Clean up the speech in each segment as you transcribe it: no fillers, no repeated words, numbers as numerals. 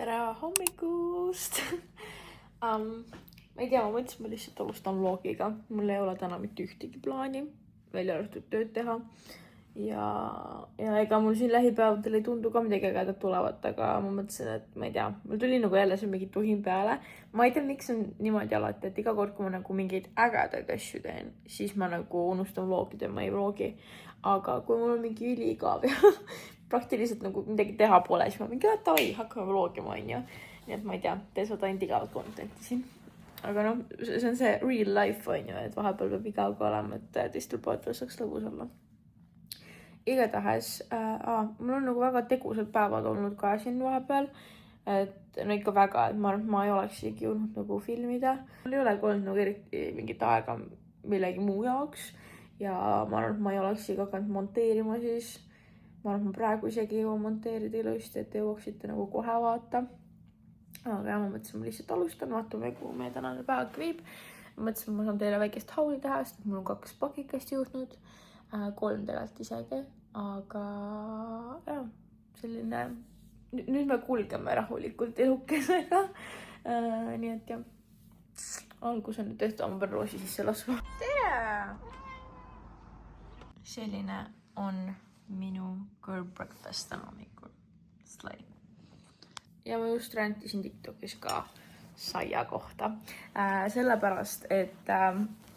tere hommikust ma ei tea, ma mõtlesin, ma lihtsalt alustan vlogiga. Mul ei ole täna mitte ühtegi plaani, välja arvatud tööd teha. Ja ega mul siin lähipäevadel ei tundu ka midagi ägedat tulevat, aga ma mõtlesin, et ma ei tea, mul tuli nagu jälle see mingi tuhin peale. Ma ei tea, miks on niimoodi alati, et iga kord, kui ma nagu mingeid ägedaid asju teen, siis ma nagu unustan vlogida ja ma ei vlogi. Aga kui mul on mingi üliigav ja praktiliselt nagu midagi teha pole, siis ma mingi, davai, hakkame vlogima, on ju. Nii et ma ei tea, tee seda ainult igavat contenti siin. Aga noh, see on see real life, on ju, et vahepeal peab igav ka olema, et teistel poetel saaks lõbus olla. Igatahes, mul on nagu väga tegusad päevad olnud ka siin vahepeal. Et no ikka väga, et ma ei oleks isegi jõudnud nagu filmida. Mul ei olegi olnud nagu eriti mingit aega millegi muu jaoks. Ja ma arvan, et ma ei oleks isegi hakanud monteerima siis. Ma arvan, et ma praegu isegi ei jõua monteerida ilusti, et jõuaksite nagu kohe vaata. Aga ma mõtlesin, ma lihtsalt alustan, vaatame, kuhu meie tänane päev viib. Ma mõtlesin, ma saan teile väikest hauli teha, sest mul on 2 pakikest juhtnud. 3 tegelikult isegi, aga jah, selline, nüüd me kulgeme rahulikult elukesega. Nii et jah, algus on nüüd tehtud, ma pean roosi sisse laskma. Tere! Selline on minu girl breakfast täna hommikul. Slay. Ja ma just räntisin TikTokis ka saia kohta. Sellepärast, et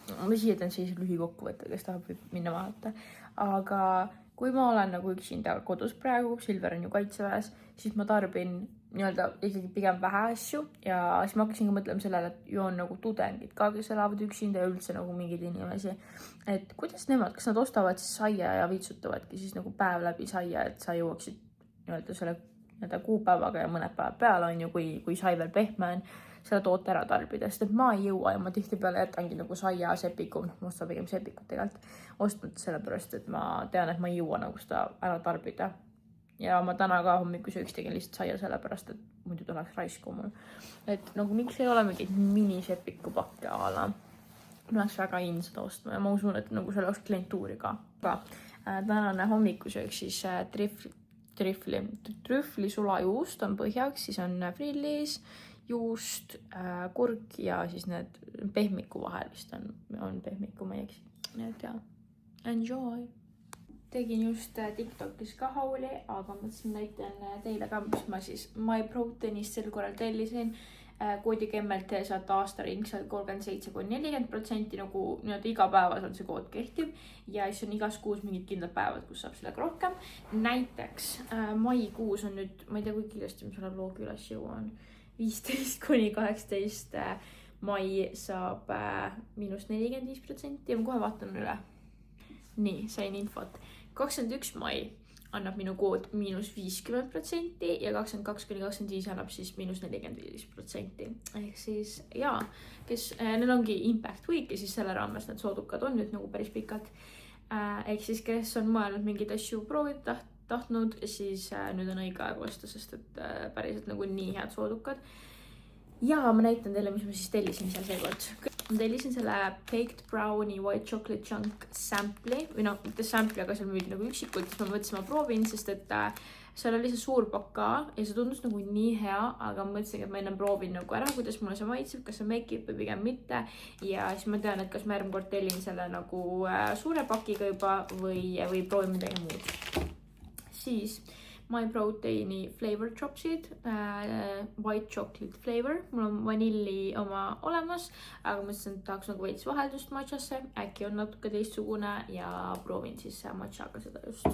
ma siia teen siis lühikokkuvõtte, kes tahab minna vaadata. Aga kui ma olen nagu üksinda kodus praegu, Silver on ju kaitseväes, siis ma tarbin nii-öelda ikkagi pigem vähe asju. Ja siis ma hakkasin ka mõtlema sellele, et ju on nagu tudengid ka, kes elavad üksinda ja üldse nagu mingid inimesi. Et kuidas nemad, kas nad ostavad siis saia ja viitsutavadki siis nagu päev läbi saia, et sa jõuaksid nii-öelda selle kuupäevaga ja mõned päevad peale on ju, kui sai veel pehme on, selle toote ära tarbida, sest et ma ei jõua ja ma tihtipeale jätangi nagu saia sepiku, ma ostan pigem sepikut tegelikult ostnud sellepärast, et ma tean, et ma ei jõua nagu seda ära tarbida. Ja ma täna ka hommikusööks tegin lihtsalt saia sellepärast, et muidu tuleks raisku mul. Et nagu miks ei ole mingid minisepiku pakke ala. Ma oleks väga in seda ostma ja ma usun, et nagu selle oleks klientuuri ka. Tänane hommikusööks siis trühvli sulajuust on põhjaks, siis on frillis, juust, kurk ja siis need pehmiku vahel vist on pehmiku, ma ei eksi. Nii et jah, enjoy! Tegin just TikTokis ka hauli, aga mõtlesin näitan teile ka, mis ma siis MyProteinist sel korral tellisin. Koodiga MLT saad aastaring seal 37–40%, nagu iga päevas on see kood kehtib. Ja siis on igas kuus mingid kindlad päevad, kus saab sellega rohkem. Näiteks maikuus on nüüd, ma ei tea, kui kiiresti ma selle vlogi üles jõuan, 15–18 mai saab -45% ja ma kohe vaatan üle. Nii, sain infot. 21 mai annab minu kood -50% ja 22–25 annab siis -45%. Ehk siis jaa, neil ongi Impact Week ja siis selle raames need soodukad on nüüd nagu päris pikalt. Ehk siis kes on mõelnud mingeid asju proovida tahtnud, siis nüüd on õige aeg osta, sest et päriselt nagu nii head soodukad. Ja ma näitan teile, mis ma siis tellisin seal seekord. Ma tellisin selle Baked Brownie White Chocolate Chunk sample'i, või noh, mitte sample'i, aga seal müüdi nagu üksikult, siis ma mõtlesin, ma proovin, sest et seal oli see suur pakk ka ja see tundus nagu nii hea, aga ma mõtlesin, et ma enne proovin nagu ära, kuidas mulle see maitseb, kas see mekib või pigem mitte. Ja siis ma tean, et kas ma järgmine kord tellin selle nagu suure pakiga juba või proovin midagi muud. Siis MyProteini Flavor Dropsid, White Chocolate Flavor. Mul on vanilli oma olemas, aga mõtlesin, et tahaks nagu veits vaheldust matchasse. Äkki on natuke teistsugune ja proovin siis matchaga seda just.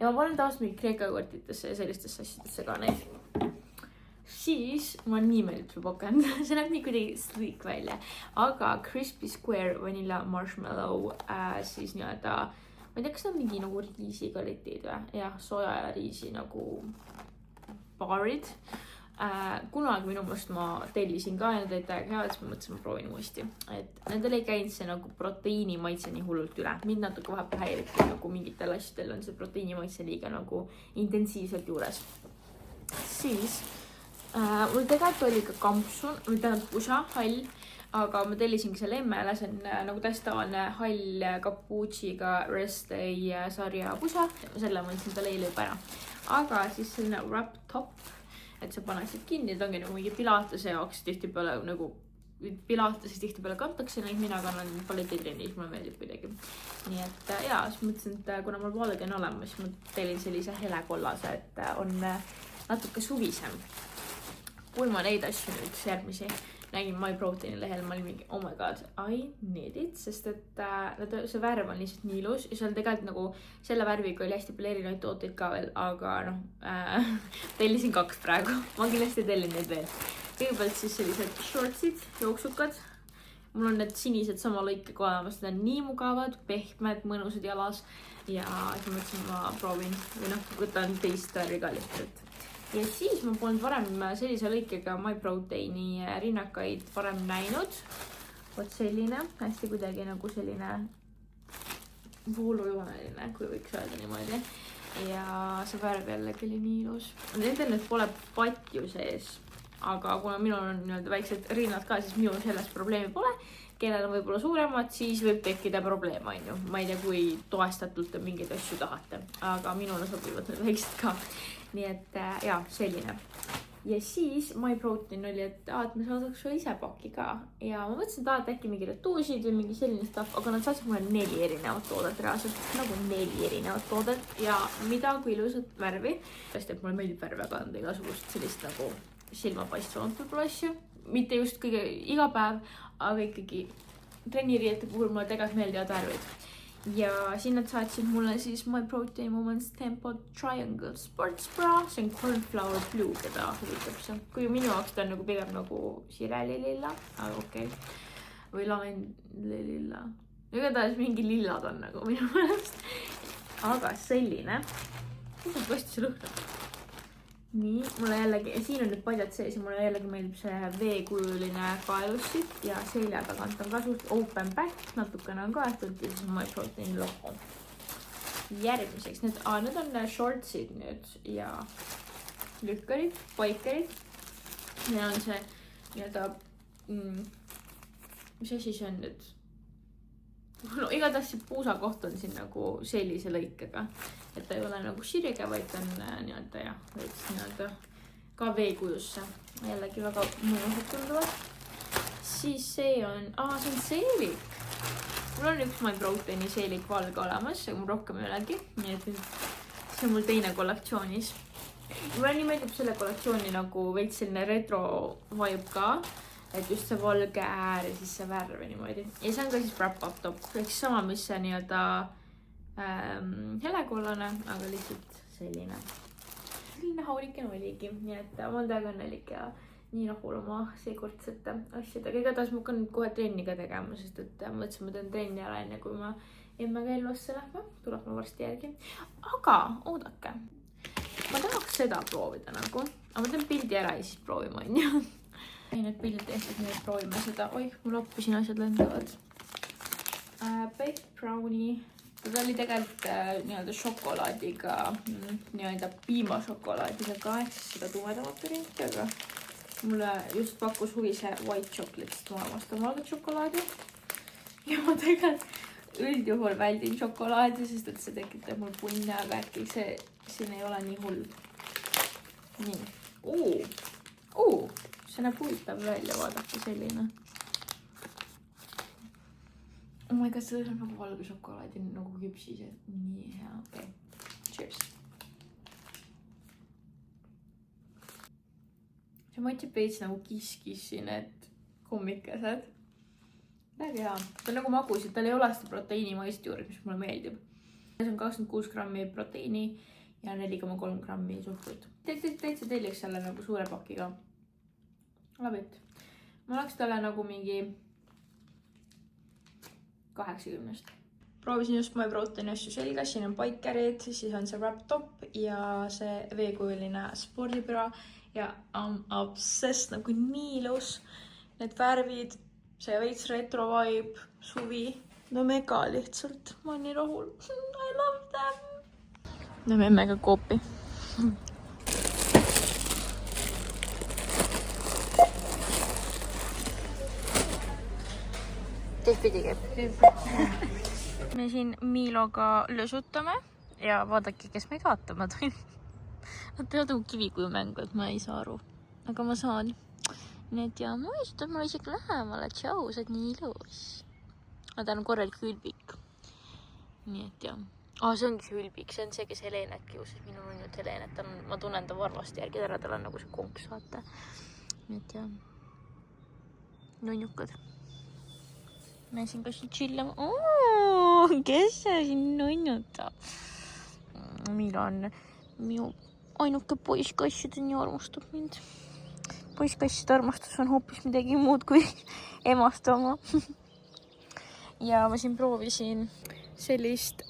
Ja ma panen taas mingi kreekakõrtitesse ja sellistesse asjadesse ka neid. Siis ma nii meeldib pakend. See näeb nii kuidagi sleek välja. Aga Crispy Square Vanilla Marshmallow siis nii-öelda ma ei tea, kas see on mingi nagu riisi kvaliteed või? Jah, soja ja riisi nagu baarid. Kunagi minu mõelest ma tellisin ka ja need olid täiega head, siis ma mõtlesin, ma proovin uuesti. Et nendel ei käinud see nagu proteiini maitse nii hullult üle. Mind natuke vahepeal häiriti, nagu mingitel asjadel on see proteiini maitse liiga nagu intensiivselt juures. Siis mul tegelikult oli ka kampsun, või tähendab pusa, hall. Aga ma tellisingi selle emmele, see on nagu täiesti tavaline hall kapuutsiga Rest Day sarja pusa. Selle ma võtsin talle eile juba ära. Aga siis selline wrap top et sa paneksid kinni, et ongi nagu mingi pilatuse jaoks tihtipeale nagu pilateses tihtipeale kantakse neid, mina kannan balletitrennis, mulle meeldib kuidagi. Nii et jaa, siis mõtlesin, et kuna mul vaalid on olemas, siis ma telin sellise hele kollase, et on natuke suvisem. Kui ma neid asju nüüd järgmisi nägin MyProteini lehel, ma olin mingi, oh my god, I need it, sest et see värv on lihtsalt nii ilus ja see on tegelikult nagu selle värviga oli hästi palju erinevaid tooteid ka veel, aga tellisin 2 praegu, ma kindlasti tellin neid veel. Kõigepealt siis sellised shortsid, jooksukad. Mul on need sinised sama lõikega olemas, need on nii mugavad, pehmed, mõnusad jalas ja siis mõtlesin, ma proovin või võtan teist värvi ka lihtsalt. Ja siis ma polnud varem sellise lõikega MyProteini rinnakaid varem näinud. Vot selline, hästi kuidagi nagu selline voolujooneline, kui võiks öelda niimoodi. Ja see värv jällegi oli nii ilus. Nendel nüüd pole patju sees, aga kuna minul on väiksed rinnad ka, siis minul sellest probleemi pole. Kellel on võib-olla suuremad, siis võib tekkida probleem, on ju. Ma ei tea, kui toestatult te mingeid asju tahate, aga minule sobivad need väiksed ka. Nii et jaa, selline. Ja siis MyProtein oli, et me saadaks sulle ise pakki ka. Ja ma mõtlesin, et äkki mingi retuusid või mingi selline stuff, aga nad saatsid mulle 4 erinevat toodet reaalselt. Nagu 4 erinevat toodet ja mida kui ilusat värvi. Sest et mulle meeldib värvi, aga on igasugust sellist nagu silmapaistvamalt võib-olla asju. Mitte just kõige iga päev, aga ikkagi trenniriiete puhul mulle tegelikult meeldivad värvid. Ja siin nad saatsid mulle siis MyProtein Moments Tempo Triangle Sports Bra. See on Cornflower Blue, keda huvitab see. Kui minu jaoks ta on nagu pigem nagu sirelililla, aga okei. Või lavendlililla. Igatahes mingi lillad on nagu minu meelest. Aga selline. Mis on tõesti see lõhnab? Nii, mulle jällegi, ja siin on nüüd padjad sees ja mulle jällegi meeldib see veekujuline kaelussid ja selja tagant on ka suht open back, natukene on kaetud ja siis on MyProteini logo. Järgmiseks, need on shortsid nüüd ja lükkarid, paikerid. Ja on see nii-öelda, mis asi see on nüüd? No igatahes see puusa koht on siin nagu sellise lõikega, et ta ei ole nagu sirge, vaid on nii-öelda ja võiks nii-öelda ka veekujusse. Jällegi väga mõnusad tunduvad. Siis see on seelik. Mul on üks MyProteini seelik valge olemas, aga mul rohkem ei olegi. Nii et see on mul teine kollektsioonis. Mulle nii meeldib selle kollektsiooni nagu veits selline retro vibe ka. Et just see valge äär ja siis see värv niimoodi. Ja see on ka siis wrap-up top. Ehk sama, mis see nii-öelda helekollane, aga lihtsalt selline. Selline hauliken oligi. Nii et ma olen täiega õnnelik ja nii rahul oma seekordsete asjadega. Igatahes ma hakkan kohe trenni ka tegema, sest et mõtlesin, ma teen trenni ära enne, kui ma emmega ellusse lähme. Tuleb ma varsti järgi. Aga oodake. Ma tahaks seda proovida nagu. Aga ma teen pildi ära ja siis proovima, on ju. Ei need pildid tehtud, nii et proovime seda. Oih, mul appi siin asjad lendavad. Baked brownie. Ta oli tegelikult nii-öelda šokolaadiga, nii-öelda piimašokolaadiga ka, ehk siis seda tumedamat varianti, aga mulle just pakkus huvi see white chocolate, sest ma armastan valget šokolaadi. Ja ma tegelikult üldjuhul väldin šokolaadi, sest et see tekitab mul punne, aga äkki see siin ei ole nii hull. Nii. See näeb huvitav välja, vaadake selline. Oh my god, see on nagu valge šokolaadi, nagu küpsis. Nii hea, okei. Cheers. See maitseb veits nagu kiskissi need kommikesed. Väga hea. Ta on nagu magus, et tal ei ole seda proteiini maist juures, mis mulle meeldib. See on 26 grammi proteiini ja 4,3 grammi suhkrut. Täitsa telliks selle nagu suure pakiga. Labit. Ma oleks talle nagu mingi 80. Proovisin just MyProteini asju selgas, siin on paikerid, siis on see wrap top ja see veekujuline spordibra ja I'm obsessed, nagu nii ilus. Need värvid, see veits retro vibe, suvi, no mega lihtsalt, ma olen nii rahul. I love them. Näeme emmega koopi. Me siin Miiloga lösutame ja vaadake, kes meid vaatama tuli. Nad peavad nagu kivikujumängu, et ma ei saa aru. Aga ma saan. Nii et ja ma istun mulle isegi lähemale. Tšau, sa oled nii ilus. Aga ta on korralik ülbik. Nii et jah. See ongi see ülbik. See on see, kes Helenet kiusas. Minu nunnut Helenet. Ma tunnen ta varvasti järgi ära. Tal on nagu see konks, vaata. Nii et jah. Nunnukad. Ma siin ka siin chillama. Kes see siin nunnutab? Milan, minu ainuke poiskasside nii armastab mind. Poiskasside armastus on hoopis midagi muud kui emast oma. Ja ma siin proovisin sellist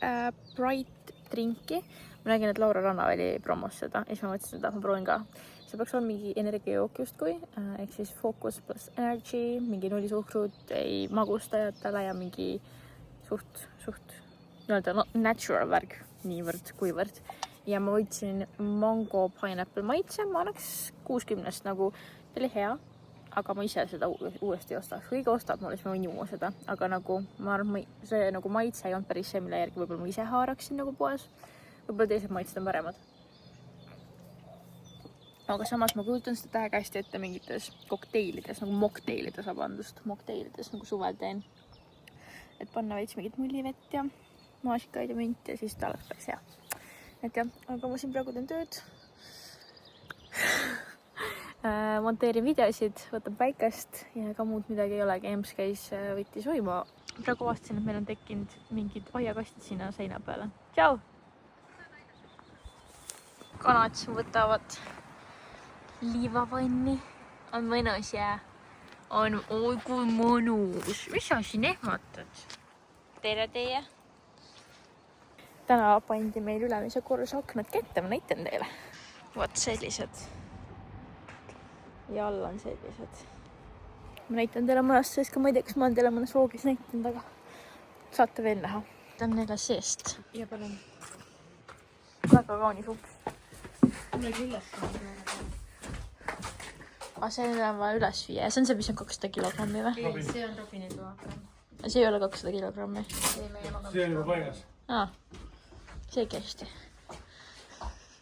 Bright drinki. Ma nägin, et Laura Rannaväli promos seda. Ja siis ma mõtlesin, et ma proovin ka. See peaks olla mingi energiajook justkui. Ehk siis Focus plus Energy. Mingi nullisuhkrut, ei magustajatele ja mingi suht natural värg. Niivõrd, kuivõrd. Ja ma võtsin mango pineapple maitse. Ma annaks 60 nagu, ta oli hea, aga ma ise seda uuesti ostaks. Kõige ostab mulle, siis ma võin juua seda. Aga nagu, ma arvan, see nagu maitse ei olnud päris see, mille järgi võib-olla ma ise haaraksin nagu poes. Võib-olla teised maitsed on paremad. Aga samas ma kujutan seda täiega hästi ette mingites kokteilides, nagu mockteilides, nagu suvel teen. Et panna veits mingit mullivett ja maasikaid ja mint ja siis ta oleks päris hea. Et jah, aga ma siin praegu teen tööd. Monteerin videosid, võtan päikest ja ka muud midagi ei olegi. Ems käis võttis uima. Praegu vastasin, et meil on tekkinud mingid aiakastid sinna seina peale. Tšau! Kanad siin võtavad liivavanni. On mõnus ja on oi kui mõnus. Mis sa siin ehmatad? Tere teie! Täna pandi meil ülemise korruse aknad kätte, ma näitan teile. Vaat sellised. Ja all on sellised. Ma näitan teile mõnest seest, ka ma ei tea, kas ma olen teile mõnes roogis näitanud, aga saate veel näha. Ta on neile seest. Ja palun. Väga kaunis uks. Mulle küljest on. See on vaja üles viia. See on see, mis on 200 kilogrammi või? Ei, see on Robini tuvaga. See ei ole 200 kilogrammi. See on juba paigas. See ei hästi.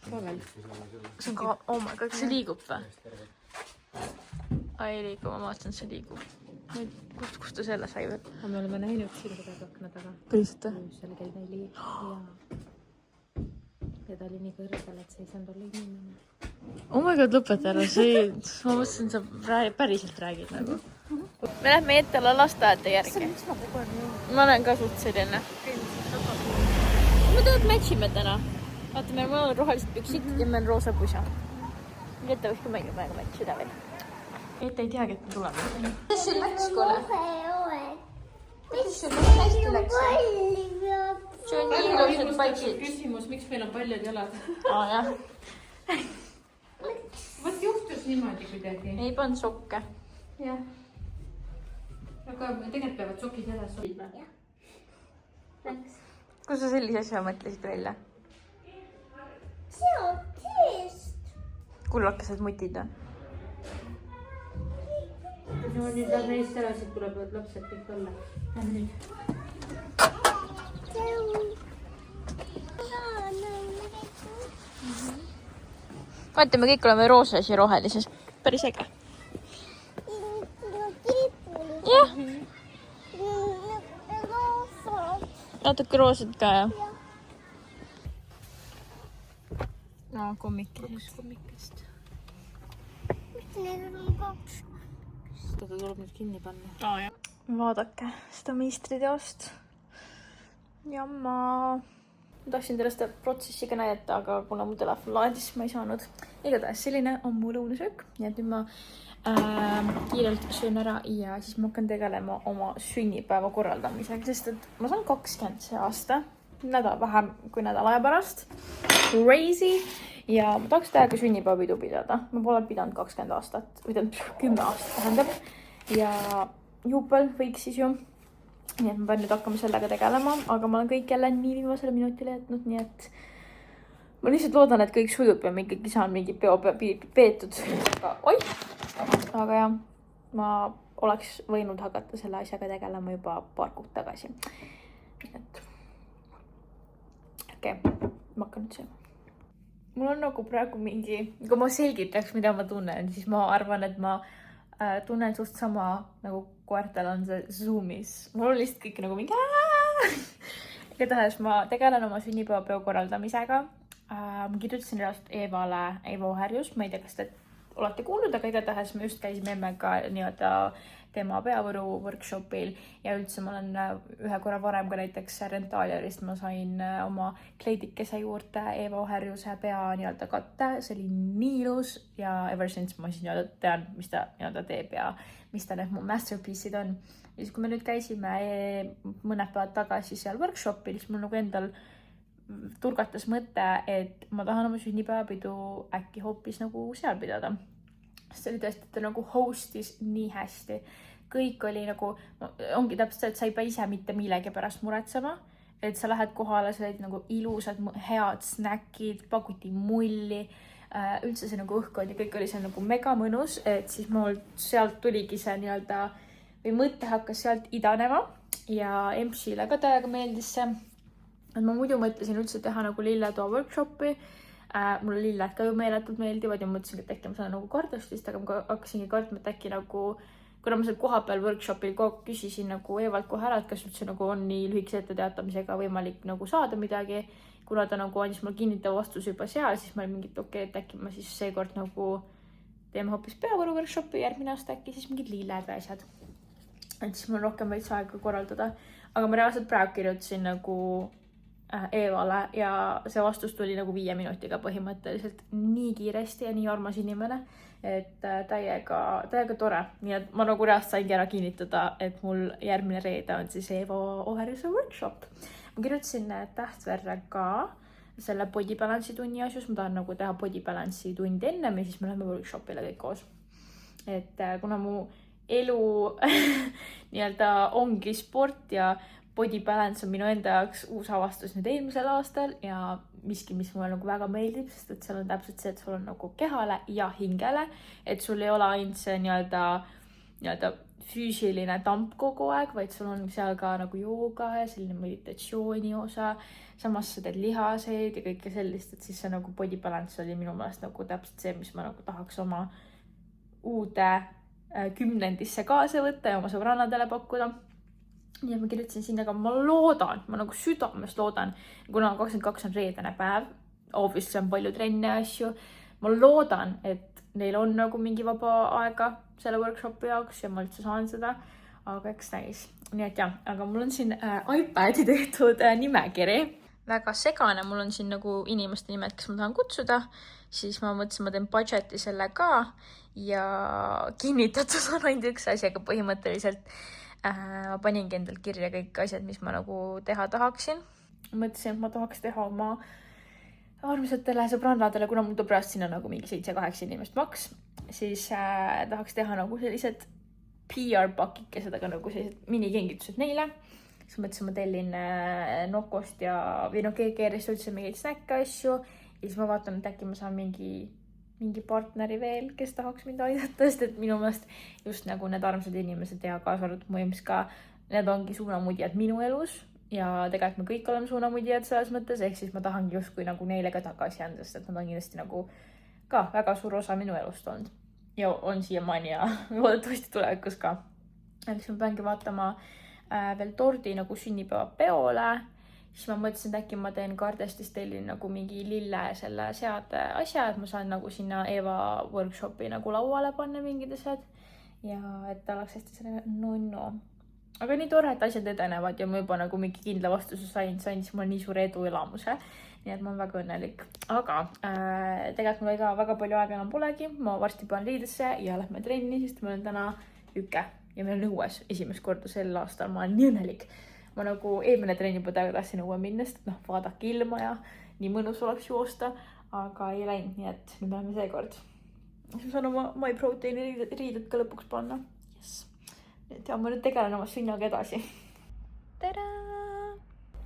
See on ka, oh my god, see liigub või? Ei liigu, ma vaatan, see liigub. Kust ta selle sai veel? Me oleme näinud silgudega akna taga. Päriselt või? Seal käi neli ja ta oli nii kõrgel, et see ei saanud olla inimene. Oh my god, lõpeta ära. Ma mõtlesin, sa päriselt räägid nagu. Me lähme Ettala lasteaeda järgi. Ma olen ka suht selline. Me tõod matchime täna. Vaata, meil on rohelised püksid ja meil on roosa pusa. Ette võiks ka mängima matchida veel. Ette ei teagi, et me tuleme. Kuidas sul läks, Kole? Kuidas sul hästi läks? See on nii ilusad paiksid. Küsimus, miks meil on paljad jalad? Jah. Võt juhtus niimoodi kuidagi. Ei pannud sokke. Jah. Aga tegelikult peavad sokid jälle sobiva. Kus sa sellise asja mõtlesid välja? See on teest. Kullakesed mutid on. No nüüd läheb neist ära, siit tulevad lapsed kõik olla. Lähme nüüd. Vaata, me kõik oleme roosas ja rohelises. Päris äge. Jah. Natuke roosad ka, jah? No, kommikest. Need on 2. Seda tuleb nüüd kinni panna. Jah. Vaadake seda meistriteost. Ja ma tahtsin teile seda protsessi ka näidata, aga kuna mu telefon laadis, ma ei saanud. Igatahes selline on mu lõunasöök. Nii et nüüd ma kiirelt söön ära ja siis ma hakkan tegelema oma sünnipäeva korraldamisega, sest et ma saan 20 see aasta. Vähem kui nädala aja pärast. Crazy. Ja ma tahaks täiega sünnipäevapidu pidada. Ma pole pidanud 20 aastat, või 10 aastat tähendab. Ja juupel võiks siis ju. Nii et ma pean nüüd hakkama sellega tegelema, aga ma olen kõik jälle nii viimasele minutile jätnud, nii et ma lihtsalt loodan, et kõik sujub ja ma ikkagi saan mingi peo peetud. Aga jah, ma oleks võinud hakata selle asjaga tegelema juba paar kuud tagasi. Et okei, ma hakkan nüüd sööma. mul on nagu praegu mingi, kui ma selgitaks, mida ma tunnen, siis ma arvan, et ma tunnen suht sama nagu koertel on see Zoomis. Mul on lihtsalt kõik nagu mingi igatahes ma tegelen oma sünnipäevapeo korraldamisega. Ma kirjutasin reaalselt Eevale Eeva Härjus. Ma ei tea, kas te olete kuulnud, aga igatahes me just käisime emmega nii-öelda tema peavõru workshopil ja üldse ma olen ühe korra varem ka näiteks Rentaalierist ma sain oma kleidikese juurde Eeva Härjuse pea nii-öelda katte. See oli nii ilus ja ever since ma siis nii-öelda tean, mis ta nii-öelda teeb ja mis ta need mu masterpiece'id on. Ja siis kui me nüüd käisime mõned päevad tagasi seal workshopil, siis mul nagu endal turgatas mõte, et ma tahan oma sünnipäevapidu äkki hoopis nagu seal pidada. See oli tõesti, et ta nagu hostis nii hästi. Kõik oli nagu, ongi täpselt see, et sa ei pea ise mitte millegi pärast muretsema, et sa lähed kohale, sa olid nagu ilusad, head snäkid, pakuti mulli, üldse see nagu õhkkond ja kõik oli see nagu mega mõnus, et siis mul sealt tuligi see nii-öelda või mõte hakkas sealt idanema ja MC-le ka täiega meeldis see. Et ma muidu mõtlesin üldse teha nagu lilletoa workshopi. Mulle lilled ka ju meeletult meeldivad ja mõtlesin, et äkki ma saan nagu kardustist, aga ma hakkasingi kartma, et äkki nagu, kuna ma seal kohapeal workshopil küsisin nagu Eevalt kohe ära, et kas üldse nagu on nii lühikese etteteatamisega võimalik nagu saada midagi. Kuna ta nagu andis mul kinnitava vastuse juba seal, siis ma olin mingit okei, et äkki ma siis seekord nagu teeme hoopis peavõru workshopi, järgmine aasta äkki siis mingid lilled või asjad. Et siis mul rohkem veits aega korraldada. Aga ma reaalselt praegu kirjutasin nagu Eevale ja see vastus tuli nagu 5 minutiga põhimõtteliselt nii kiiresti ja nii armas inimene, et täiega tore. Nii et ma nagu reaalselt saingi ära kinnitada, et mul järgmine reede on siis Eeva Härjuse workshop. Ma kirjutasin Tähtverre ka selle body balance'i tunni asjus. Ma tahan nagu teha body balance'i tundi ennem ja siis me läheme workshopile kõik koos. Et kuna mu elu nii-öelda ongi sport ja body balance on minu enda jaoks uus avastus nüüd eelmisel aastal ja miski, mis mulle nagu väga meeldib, sest et seal on täpselt see, et sul on nagu kehale ja hingele, et sul ei ole ainult see nii-öelda füüsiline tamp kogu aeg, vaid sul on seal ka nagu jooga ja selline meditatsiooni osa, samas sa teed lihaseid ja kõike sellist, et siis see nagu body balance oli minu meelest nagu täpselt see, mis ma nagu tahaks oma uude 10-ndisse kaasa võtta ja oma sõbrannadele pakkuda. Ja ma kirjutasin sinna, aga ma loodan, ma nagu südamest loodan, kuna 22 on reedene päev, obviously on palju trenne ja asju, ma loodan, et neil on nagu mingi vaba aega selle workshopi jaoks ja ma üldse saan seda, aga eks näis. Nii et jah, aga mul on siin iPadi tehtud nimekiri. Väga segane, mul on siin nagu inimeste nimed, kes ma tahan kutsuda, siis ma mõtlesin, ma teen budgeti selle ka ja kinnitatud on ainult üks asi, aga põhimõtteliselt ma paningi endalt kirja kõik asjad, mis ma nagu teha tahaksin. Mõtlesin, et ma tahaks teha oma armsatele sõbrannadele, kuna mul tuleb reast sinna nagu mingi 7-8 inimest maks, siis tahaks teha nagu sellised PR-pakikesed, aga nagu sellised minikingitused neile. Siis mõtlesin, ma tellin Nokost ja või no GGR-ist üldse mingeid snäkke asju ja siis ma vaatan, et äkki ma saan mingi partneri veel, kes tahaks mind aidata, sest et minu meelest just nagu need armsad inimesed ja kaasa arvatud mu ems ka, need ongi suunamudjad minu elus ja tegelikult me kõik oleme suunamudjad selles mõttes, ehk siis ma tahangi justkui nagu neile ka tagasi anda, sest et nad on kindlasti nagu ka väga suur osa minu elust olnud ja on siiamaani ja loodetavasti tulevikus ka. Eks ma peangi vaatama veel tordi nagu sünnipäeva peole. Siis ma mõtlesin, et äkki ma teen Kardestist tellin nagu mingi lille selle seade asja, et ma saan nagu sinna Eeva workshopi nagu lauale panna mingid asjad ja et ta oleks hästi selline no. Aga nii tore, et asjad edenevad ja ma juba nagu mingi kindla vastuse sain, siis mul nii suur eduelamuse, nii et ma olen väga õnnelik. Aga tegelikult mul ka väga palju aega enam polegi, ma varsti panen riidesse ja lähme trenni, sest ma olen täna üke ja meil on õues esimest korda sel aastal, ma olen nii õnnelik. Ma nagu eelmine trenni juba tahtsin õue minna, sest vaadake ilma ja nii mõnus oleks joosta, aga ei läinud, nii et nüüd läheme seekord. Siis ma saan oma MyProteini riided ka lõpuks panna. Yes. Et ja ma nüüd tegelen oma sünnaga edasi. Tada!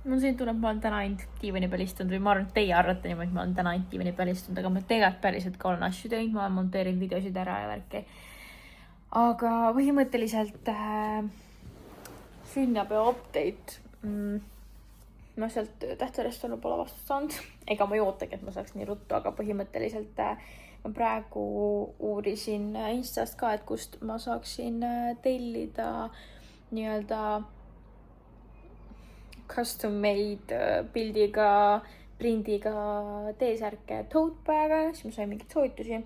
Mul siin tunneb, ma olen täna ainult diivani peal istunud või ma arvan, et teie arvate niimoodi, ma olen täna ainult diivani peal istunud, aga ma tegelikult päriselt ka olen asju teinud, ma olen monteerinud videosid ära ja värki. Aga põhimõtteliselt sünnipäeva update. ma sealt tähtsarjast pole vastust saanud. Ega ma ei ootagi, et ma saaks nii ruttu, aga põhimõtteliselt ma praegu uurisin Instast ka, et kust ma saaksin tellida nii-öelda custom made pildiga, prindiga T-särke tote bag'e, siis ma sain mingeid soovitusi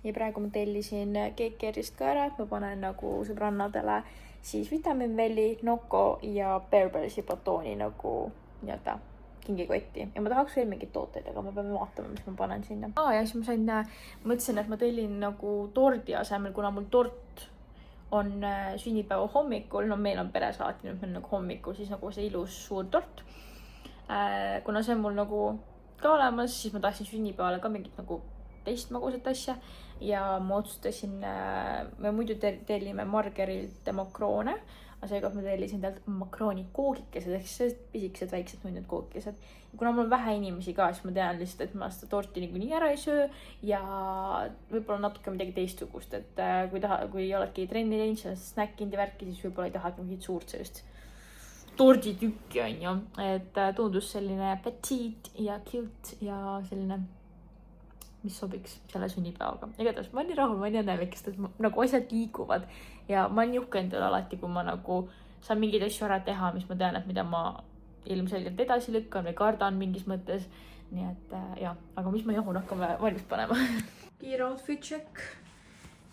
ja praegu ma tellisin Kekerist ka ära, et ma panen nagu sõbrannadele siis Vitamin Welli, Nocco ja Bear Brillsi batooni nagu nii-öelda kingikotti ja ma tahaks veel mingeid tooteid, aga ma peame vaatama, mis ma panen sinna. Ja siis ma mõtlesin, et ma tellin nagu tordi asemel, kuna mul tort on sünnipäeva hommikul, no meil on peres alati nüüd meil nagu hommikul, siis nagu see ilus suur tort. Kuna see on mul nagu ka olemas, siis ma tahtsin sünnipäevale ka mingit nagu teist magusat asja ja ma otsustasin, me muidu tellime Margerilt makroone, aga seekord ma tellisin talt makrooni koogikesed, ehk siis pisikesed väiksed nunnid koogikesed. Kuna mul on vähe inimesi ka, siis ma tean lihtsalt, et ma seda torti niikuinii ära ei söö ja võib-olla natuke midagi teistsugust, et kui oledki trenni teinud, snäkkinud ja värki, siis võib-olla ei tahagi mingit suurt sellist torditükki on ju, et tundus selline petite ja cute ja selline, mis sobiks selle sünnipäevaga. Igatahes ma olen nii rahul, ma olen nii õnnelikest, et nagu asjad liiguvad ja ma olen juhke endale alati, kui ma nagu saan mingeid asju ära teha, mis ma tean, et mida ma ilmselgelt edasi lükkan või kardan mingis mõttes. Nii et jah, aga mis ma johun hakkame valmis panema. Kiire outfit check.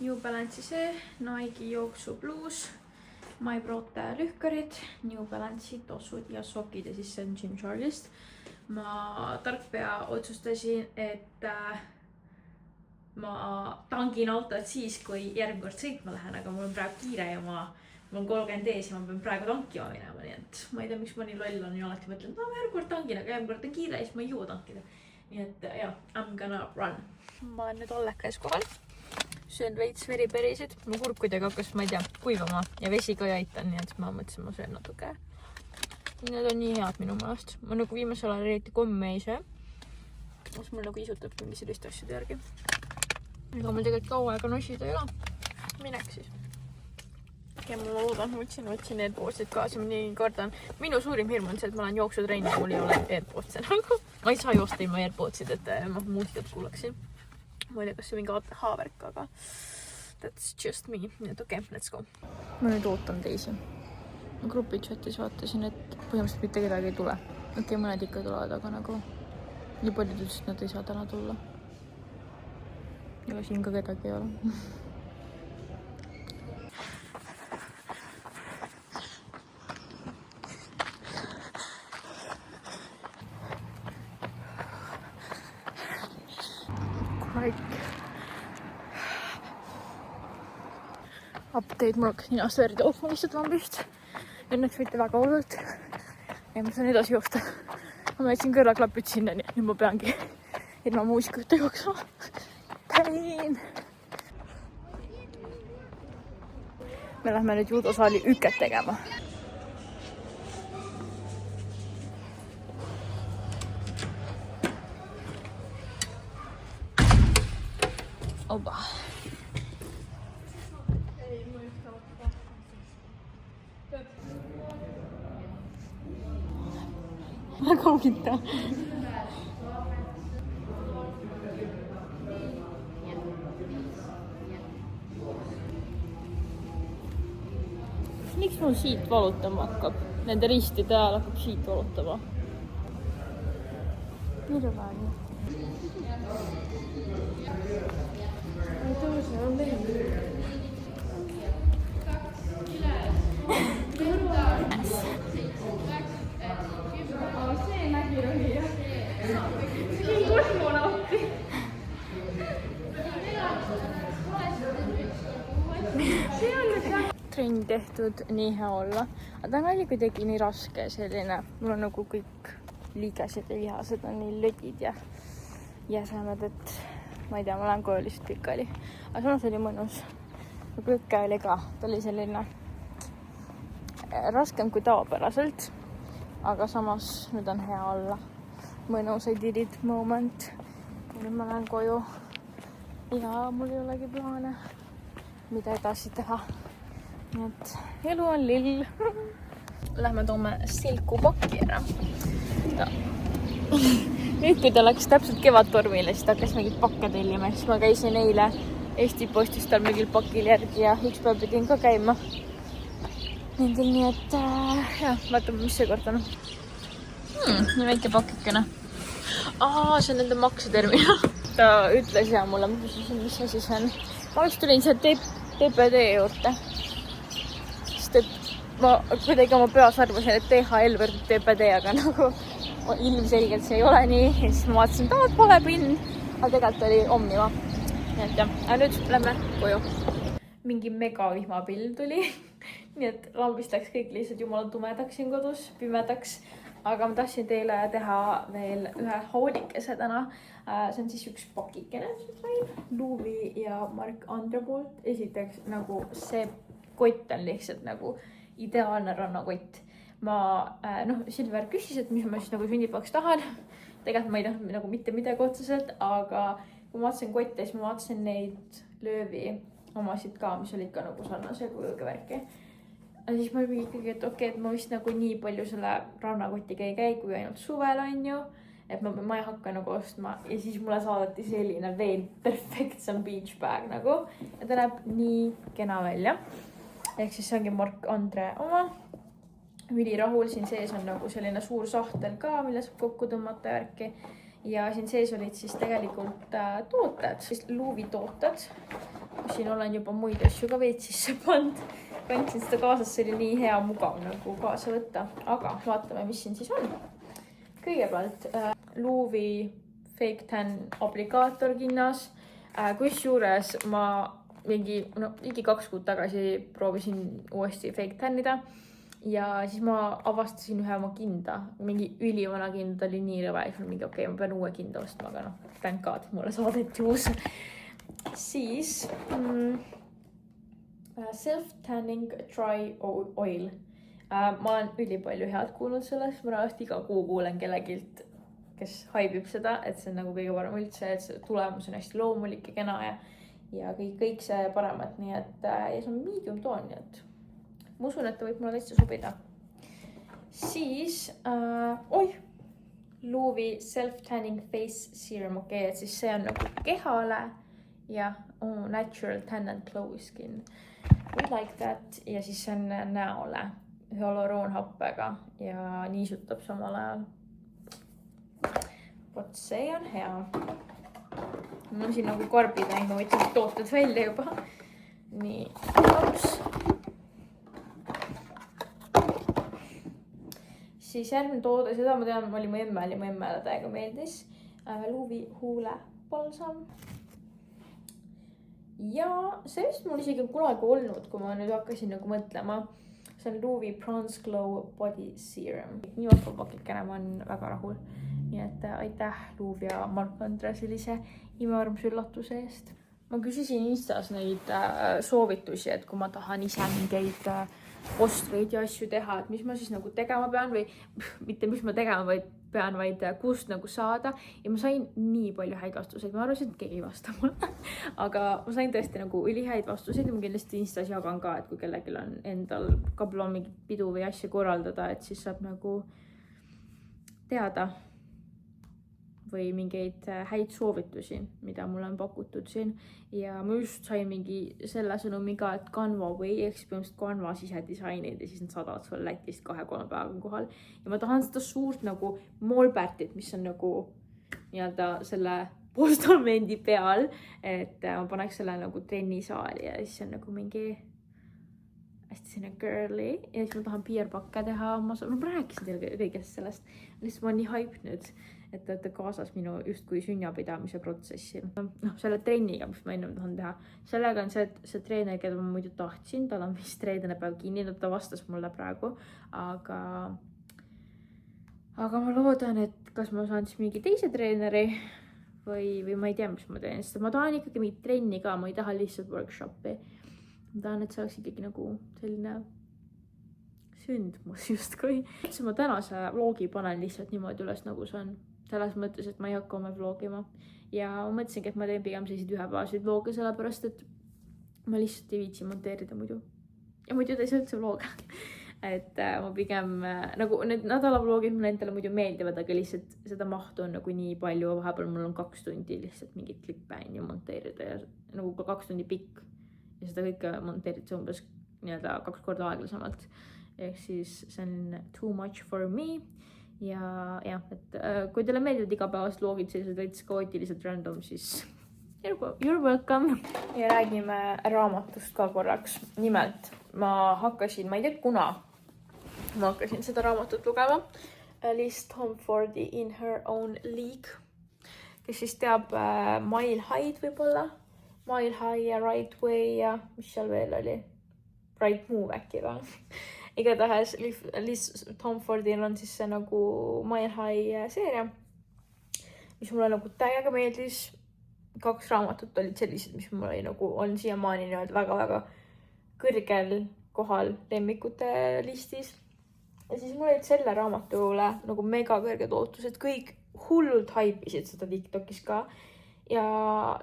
New Balance'i see, Nike jooksupluus, MyProte lühkarid, New Balance'i tossud ja sokid ja siis see on Gymsharkist. Ma tarkpea otsustasin, et ma tangin autot siis, kui järgmine kord sõitma lähen, aga mul on praegu kiire ja mul on 30 ees ja ma pean praegu tankima minema, nii et ma ei tea, miks ma nii loll on ja alati mõtlen, et ma järgmine kord tangin, aga järgmine kord on kiire ja siis ma ei jõua tankida. Nii et jah, I'm gonna run. Ma olen nüüd Ollekes kohal. Söön veits veriperisid. Mu kurk kuidagi hakkas, ma ei tea, kuivama ja vesi ka ei aita, nii et ma mõtlesin, ma söön natuke. Need on nii head minu meelest. Ma nagu viimasel ajal eriti komme ei söö. Kas mul nagu isutab mingi selliste asjade järgi. Ega mul tegelikult kaua aega nosida ei ole. Mineks siis. Ja ma loodan, võtsin AirPodsid kaasa, ma nii kardan. Minu suurim hirm on see, et ma olen jooksutrenni ja mul ei ole AirPodse nagu. Ma ei saa joosta ilma AirPodsid, et ma muusikat kuulaksin. Ma ei tea, kas see mingi ATH-värk, aga that's just me. Nii et okei, let's go. Ma nüüd ootan teisi. Ma grupi chatis vaatasin, et põhimõtteliselt mitte kedagi ei tule. Okei, mõned ikka tulevad, aga nagu nii paljud ütlesid, et nad ei saa täna tulla. Ja siin ka kedagi ei ole. Update, mul hakkas ninast verd jookma lihtsalt lambist. Õnneks mitte väga hullult. Ja ma saan edasi jooksta. Ma jätsin kõrvaklapid sinna, nii nüüd ma peangi ilma muusikute jooksma. Pain! Me lähme nüüd judosaali üket tegema. Oba. Väga huvitav. Miks mul siit valutama hakkab? Nende ristide ajal hakkab siit valutama. Mida väärne? Ei tõuse, on lehi. Trenn tehtud, nii hea olla. Aga ta oli kuidagi nii raske selline. Mul on nagu kõik liigesed ja lihased on nii lödid ja jäsemed, et ma ei tea, ma lähen koju lihtsalt pikali. Aga samas oli mõnus. Kõkke oli ka. Ta oli selline raskem kui tavapäraselt. Aga samas nüüd on hea olla. Mõnus, I did it moment. Nüüd ma lähen koju. Ja mul ei olegi plaane, mida edasi teha. Nii et elu on lill. Lähme toome silku paki ära. Nüüd, kui ta läks täpselt kevadtormile, siis ta hakkas mingit pakke tellima. Siis ma käisin eile Eesti Postist tal mingil pakil järgi ja üks päev pidin ka käima. Nendel, nii et vaatame, mis see kord on. Nii väike pakikene. See on nende makseterminal. Ta ütles ja mulle, ma küsisin, mis see siis on. Ma just tulin seal TPD juurde. Sest et ma kuidagi oma peas arvasin, et DHL võrdub TPD, aga nagu ilmselgelt see ei ole nii. Ja siis ma vaatasin, et pole PIN, aga tegelikult oli Omniva. Nii et jah, aga nüüd lähme koju. Mingi mega vihmapilv tuli. Nii et lambist läks kõik lihtsalt jumala tumedaks siin kodus, pimedaks. Aga ma tahtsin teile teha veel ühe haulikese täna. See on siis üks pakikene, mis ma sain. Louvi ja Mark Andre poolt. Esiteks nagu see kott on lihtsalt nagu ideaalne rannakott. Silver küsis, et mis ma siis nagu sünnipäevaks tahan. Tegelikult ma ei tahtnud nagu mitte midagi otseselt, aga kui ma vaatasin kotte, siis ma vaatasin neid löövi omasid ka, mis olid ka nagu sarnase kujuga värki. Ja siis ma olin ikkagi, et okei, et ma vist nagu nii palju selle rannakotiga ei käi, kui ainult suvel on ju. Et ma ei hakka nagu ostma. Ja siis mulle saadeti selline veel perfektsem beach bag nagu. Ja ta näeb nii kena välja. Ehk siis see ongi Mark Andre oma. Ülirahul, siin sees on nagu selline suur sahtel ka, mille saab kokku tõmmata värki. Ja siin sees olid siis tegelikult tooted, siis Louvi tooted. Siin olen juba muid asju ka veid sisse pand. Kandsin seda kaasas, see oli nii hea mugav nagu kaasa võtta. Aga vaatame, mis siin siis on. Kõigepealt Louvi Fake Tan aplikaator kinnas. Kus juures ma ligi 2 kuud tagasi proovisin uuesti Fake Tanida. Ja siis ma avastasin ühe oma kinda. Mingi ülivana kinda, ta oli nii rõve. Mingi okei, ma pean uue kinda ostma, aga thank God, mulle saadeti uus. Siis self-tanning dry oil. Ma olen ülipalju head kuulnud sellest. Ma rahast iga kuu kuulen kellegilt, kes haibib seda, et see on nagu kõige parem üldse, et see tulemus on hästi loomulik ja kena ja kõik see paremat. Nii et see on medium toon, nii et ma usun, et ta võib mulle täitsa sobida. Siis, Louvi Self-Tanning Face Serum, okei, et siis see on nagu kehale ja Natural Tan and Glow Skin. We like that. Ja siis see on näole hyaluroonhappega ja niisutab samal ajal. Vot see on hea. Mul on siin nagu karbid näinud, ma võtsin tooted välja juba. Nii, hops. Siis järgmine toode, seda ma tean, oli mu emmel ja mu emmele täiega meeldis. Louvi huulepalsam. Ja see vist mul isegi kunagi olnud, kui ma nüüd hakkasin nagu mõtlema. See on Louvi Bronze Glow Body Serum. Nii vahva pakikene, ma olen väga rahul. Nii et aitäh Louvi ja Mark Andre sellise imearmse üllatuse eest. Ma küsisin Instas neid soovitusi, et kui ma tahan ise mingeid postreid ja asju teha, et mis ma siis nagu tegema pean või mitte mis ma tegema pean, vaid kust nagu saada. Ja ma sain nii palju häid vastuseid. Ma arvasin, et keegi ei vasta mulle. Aga ma sain tõesti nagu ülihäid vastuseid ja ma kindlasti Instas jagan ka, et kui kellelgi on endal ka plaan mingit pidu või asja korraldada, et siis saab nagu teada või mingeid häid soovitusi, mida mulle on pakutud siin. Ja ma just sain mingi selle sõnumi ka, et Canva või põhimõtteliselt Canva sisedisainid ja siis nad saadavad sulle Lätist 2-3 päeva kohal. Ja ma tahan seda suurt nagu molbertit, mis on nagu nii-öelda selle postamendi peal, et ma paneks selle nagu trennisaali ja siis on nagu mingi hästi sinna girly ja siis ma tahan piirpakke teha. Ma rääkisin teile kõigest sellest. Lihtsalt ma olen nii hype nüüd, et te olete kaasas minu justkui sünnipidamise protsessi. Selle trenniga, mis ma ennem tahan teha. Sellega on see treener, keda ma muidu tahtsin. Tal on vist treener päev kinni, ta vastas mulle praegu. Aga ma loodan, et kas ma saan siis mingi teise treeneri või ma ei tea, mis ma teen. Sest ma tahan ikkagi mingit trenni ka, ma ei taha lihtsalt workshopi. Ma tahan, et see oleks ikkagi nagu selline sündmus justkui. Ma tänase vlogi panen lihtsalt niimoodi üles, nagu see on. Selles mõttes, et ma ei hakka oma vlogima. Ja ma mõtlesingi, et ma teen pigem selliseid ühepäevaseid vloge, sellepärast, et ma lihtsalt ei viitsi monteerida muidu. Ja muidu ta ei saa üldse vloga. et ma pigem nagu need nädalavlogid mulle endale muidu meeldivad, aga lihtsalt seda mahtu on nagu nii palju, vahepeal mul on 2 tundi lihtsalt mingit klippe on ju monteerida ja nagu ka 2 tundi pikk ja seda kõike monteerida umbes nii-öelda 2 korda aeglasemalt. Ehk siis see on too much for me ja jah, et kui teile meeldivad igapäevased vlogid, sellised veits kaootiliselt random, siis you're welcome. Ja räägime raamatust ka korraks. Nimelt ma hakkasin, ma ei tea kuna, ma hakkasin seda raamatut lugema. Liz Tomfordi In Her Own League, kes siis teab Mile High võib-olla. Mile High ja Right Way ja mis seal veel oli? Right Move äkki või? Igatahes Liz Tomfordil on siis see nagu Mile High seeria, mis mulle nagu täiega meeldis. 2 raamatut olid sellised, mis mul oli nagu on siiamaani väga-väga kõrgel kohal lemmikute listis. Ja siis mul olid selle raamatule nagu mega kõrged ootused, kõik hullult haipisid seda TikTokis ka. Ja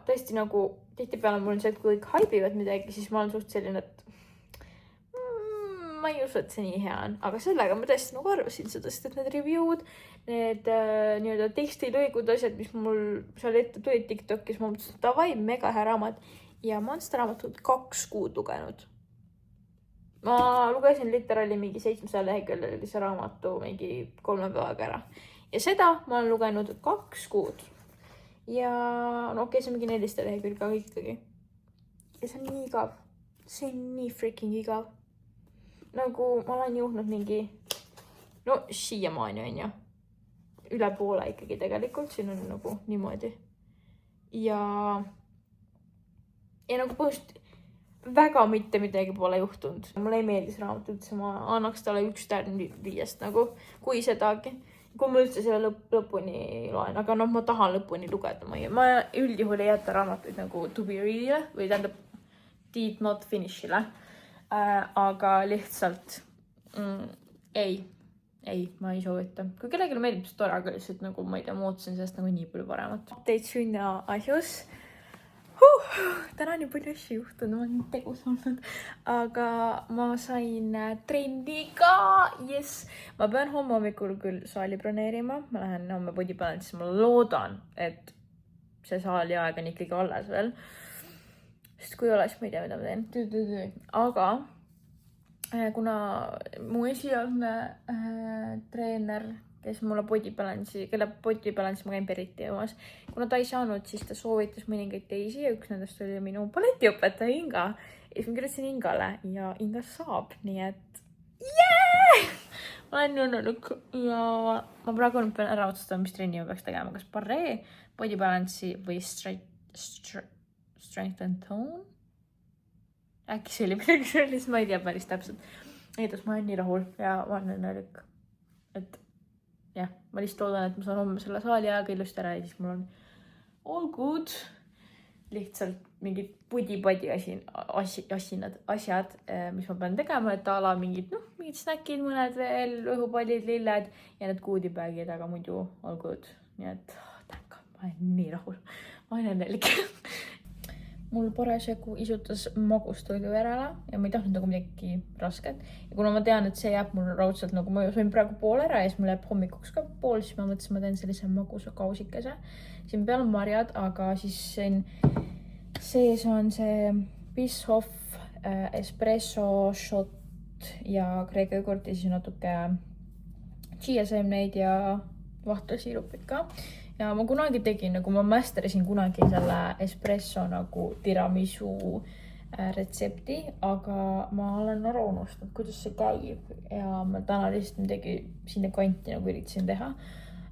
tõesti nagu tihtipeale mul on see, et kui kõik haipivad midagi, siis ma olen suht selline, et ma ei usu, et see nii hea on, aga sellega ma tõesti nagu arvasin seda, sest et need review'd, need nii-öelda tekstilõigud, asjad, mis mul seal ette tulid TikTokis, ma mõtlesin, et davai, mega hea raamat ja ma olen seda raamatut 2 kuud lugenud. Ma lugesin literaali mingi 700 leheküljelise raamatu mingi 3 päevaga ära ja seda ma olen lugenud 2 kuud ja no okei, see on mingi 400 lehekülge, aga ikkagi. Ja see on nii igav, see on nii freaking igav. Nagu ma olen jõudnud mingi, no siiamaani on ju, üle poole ikkagi tegelikult, siin on nagu niimoodi. Ja nagu põhjust väga mitte midagi pole juhtunud. Mulle ei meeldis raamatut, ma annaks talle 1 tärn 5 nagu, kui sedagi. Kui ma üldse selle lõpuni loen, aga noh, ma tahan lõpuni lugeda. Ma üldjuhul ei jäta raamatuid nagu to be read'ile või tähendab did not finish'ile. Aga lihtsalt ei, ma ei soovita. Kui kellelegi meeldib see tore, aga lihtsalt nagu ma ei tea, ma ootasin sellest nagu nii palju paremat. Update sünna asjus. Täna nii palju asju juhtunud, ma olen tegus olnud. Aga ma sain trenni ka, yes. Ma pean homme hommikul küll saali broneerima. Ma lähen homme body balance'i, ma loodan, et see saali aeg on ikkagi alles veel. Sest kui oleks, ma ei tea, mida ma teen. Aga kuna mu esialgne treener, kes mulle kelle body balance'i ma käin periti jõumas, kuna ta ei saanud, siis ta soovitas mõningaid teisi ja üks nendest oli minu balletiõpetaja Inga. Ja siis ma kirjutasin Ingale ja Inga saab, nii et ma olen õnnelik ja ma praegu pean ära otsustama, mis trenni ma peaks tegema, kas barre, body balance'i või strength and tone. Äkki see oli midagi sellist, ma ei tea päris täpselt. Eedas, ma olen nii rahul ja ma olen õnnelik. Et jah, ma lihtsalt loodan, et ma saan homme selle saali aega ilusti ära ja siis mul on all good. Lihtsalt mingid pudi-padi asjad, mis ma pean tegema, et ala mingid snäkid, mõned veel, õhupallid, lilled ja need goodiebagid, aga muidu all good. Nii et ma olen nii rahul. Ma olen õnnelik. Mul parasjagu isutas magustoidu järele ja ma ei tahtnud nagu midagi rasket. Ja kuna ma tean, et see jääb mul raudselt nagu, ma sõin praegu pool ära ja siis mul jääb hommikuks ka pool, siis ma mõtlesin, ma teen sellise magusa kausikese. Siin peal on marjad, aga siis sees on see Bischoff espresso shot ja kreeka jogurt ja siis natuke chia-seemneid ja vahtlasiirupid ka. Ja ma kunagi tegin, nagu ma masterisin kunagi selle espresso nagu tiramisu retsepti, aga ma olen ära unustanud, kuidas see käib ja ma täna lihtsalt midagi sinna kanti nagu üritasin teha.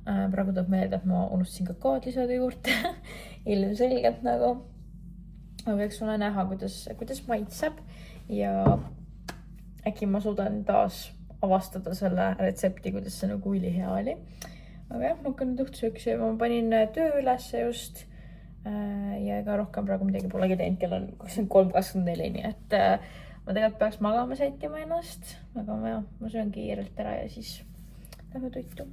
Praegu tuleb meelde, et ma unustasin kakaod lisada juurde ilmselgelt nagu. Aga eks ole näha, kuidas maitseb ja äkki ma suudan taas avastada selle retsepti, kuidas see nagu ülihea oli. Aga jah, ma hakkan nüüd õhtusööks ja ma panin töö ülesse just ja ega rohkem praegu midagi polegi teinud, kell on 23.24, nii et ma tegelikult peaks magama sättima ennast, aga ma söön kiirelt ära ja siis lähme toitu.